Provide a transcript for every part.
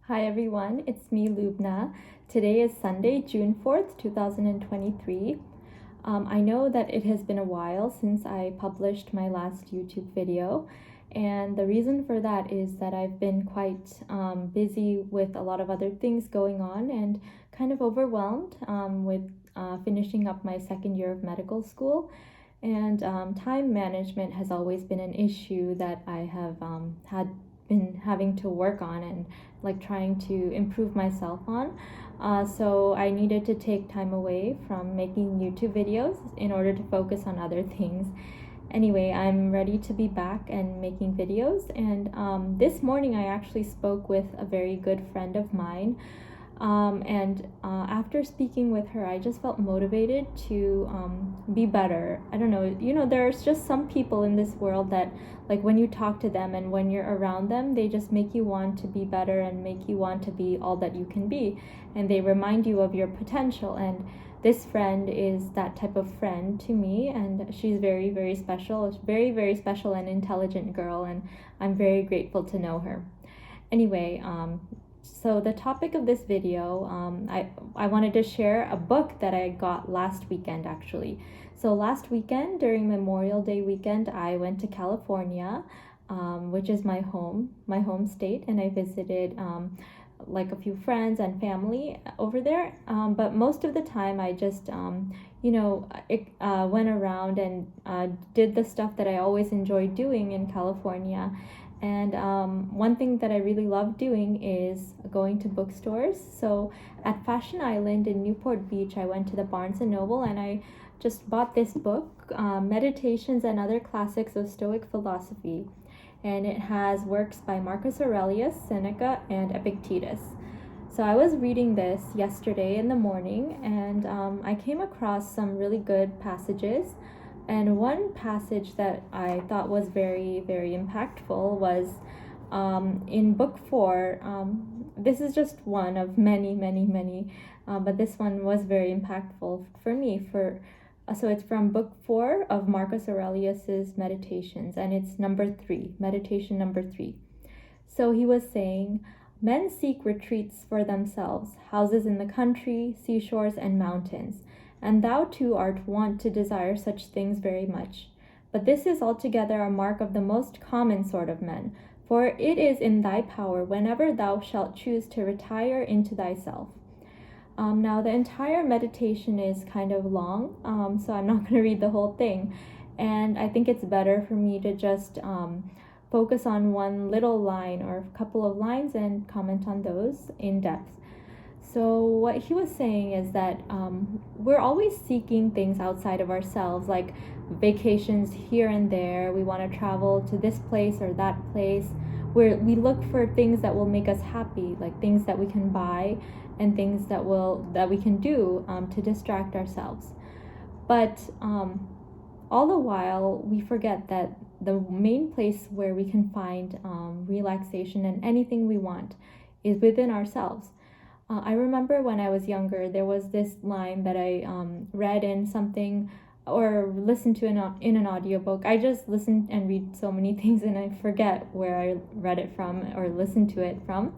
Hi everyone, it's me Lubna. Today is Sunday, June 4th, 2023. I know that it has been a while since I published my last YouTube video, and the reason for that is that I've been quite busy with a lot of other things going on and kind of overwhelmed with finishing up my second year of medical school. And time management has always been an issue that I have had been having to work on and like trying to improve myself on. So I needed to take time away from making YouTube videos in order to focus on other things. Anyway, I'm ready to be back and making videos. And this morning I actually spoke with a very good friend of mine. And after speaking with her, I just felt motivated to be better. I don't know, there's just some people in this world that, like, when you talk to them and when you're around them, they just make you want to be better and make you want to be all that you can be. And they remind you of your potential. And this friend is that type of friend to me, and she's very, very special. She's very, very special and intelligent girl, and I'm very grateful to know her. Anyway, so the topic of this video, I wanted to share a book that I got last weekend actually. So last weekend during Memorial Day weekend, I went to California, which is my home state, and I visited like a few friends and family over there. But most of the time I just went around and did the stuff that I always enjoyed doing in California. And one thing that I really love doing is going to bookstores. So at Fashion Island in Newport Beach, I went to the Barnes & Noble and I just bought this book, Meditations and Other Classics of Stoic Philosophy. And it has works by Marcus Aurelius, Seneca, and Epictetus. So I was reading this yesterday in the morning, and I came across some really good passages. And one passage that I thought was very, very impactful was in book 4. This is just one of many, many, many, but this one was very impactful for me. So it's from book 4 of Marcus Aurelius's Meditations, and it's number 3, meditation number 3. So he was saying, men seek retreats for themselves, houses in the country, seashores, and mountains. And thou too art wont to desire such things very much. But this is altogether a mark of the most common sort of men, for it is in thy power whenever thou shalt choose to retire into thyself. Now the entire meditation is kind of long, so I'm not going to read the whole thing. And I think it's better for me to just focus on one little line or a couple of lines and comment on those in depth. So what he was saying is that we're always seeking things outside of ourselves, like vacations here and there. We want to travel to this place or that place, where we look for things that will make us happy, like things that we can buy and things that we can do to distract ourselves. But all the while, we forget that the main place where we can find relaxation and anything we want is within ourselves. I remember when I was younger, there was this line that I read in something or listened to in an audiobook. I just listen and read so many things and I forget where I read it from or listened to it from.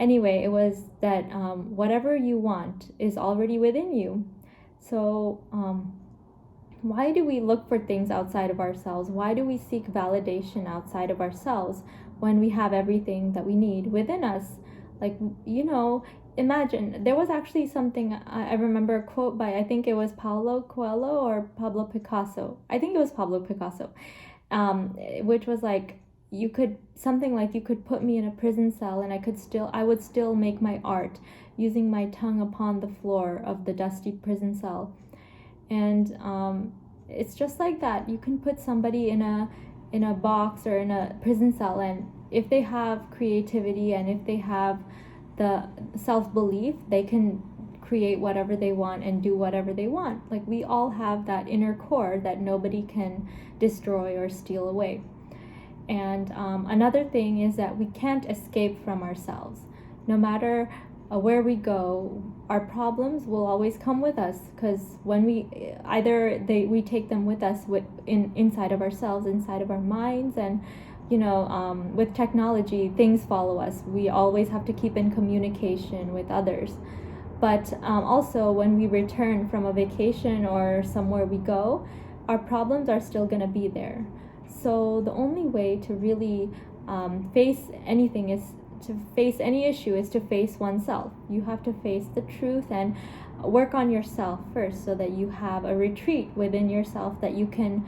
Anyway, it was that whatever you want is already within you. So why do we look for things outside of ourselves? Why do we seek validation outside of ourselves when we have everything that we need within us? Like, imagine, there was actually something, I remember a quote by, I think it was Paulo Coelho or Pablo Picasso. I think it was Pablo Picasso, which was like, you could put me in a prison cell and I would still make my art using my tongue upon the floor of the dusty prison cell. And it's just like that. You can put somebody in a box or in a prison cell, and if they have creativity and if they have the self-belief, they can create whatever they want and do whatever they want. Like, we all have that inner core that nobody can destroy or steal away. And another thing is that we can't escape from ourselves. No matter where we go, our problems will always come with us, because when we take them with us inside of ourselves, inside of our minds, and with technology, things follow us. We always have to keep in communication with others. But also, when we return from a vacation or somewhere we go, our problems are still going to be there. So the only way to really face anything is to face any issue is to face oneself. You have to face the truth and work on yourself first, so that you have a retreat within yourself that you can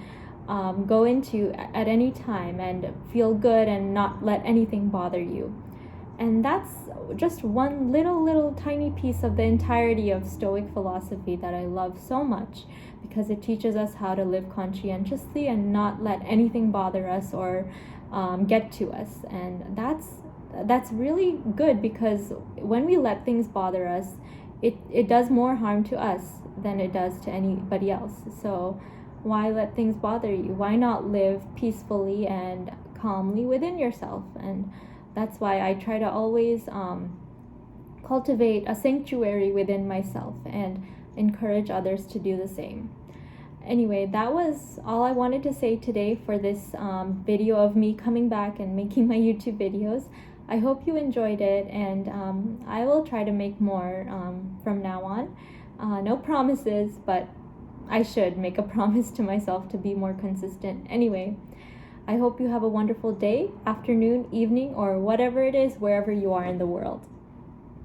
go into at any time and feel good and not let anything bother you. And that's just one little tiny piece of the entirety of Stoic philosophy that I love so much, because it teaches us how to live conscientiously and not let anything bother us or get to us. And that's really good, because when we let things bother us, it does more harm to us than it does to anybody else. So why let things bother you? Why not live peacefully and calmly within yourself? And that's why I try to always cultivate a sanctuary within myself and encourage others to do the same. Anyway, that was all I wanted to say today for this video of me coming back and making my YouTube videos. I hope you enjoyed it, and I will try to make more from now on. No promises, but I should make a promise to myself to be more consistent. Anyway, I hope you have a wonderful day, afternoon, evening, or whatever it is, wherever you are in the world.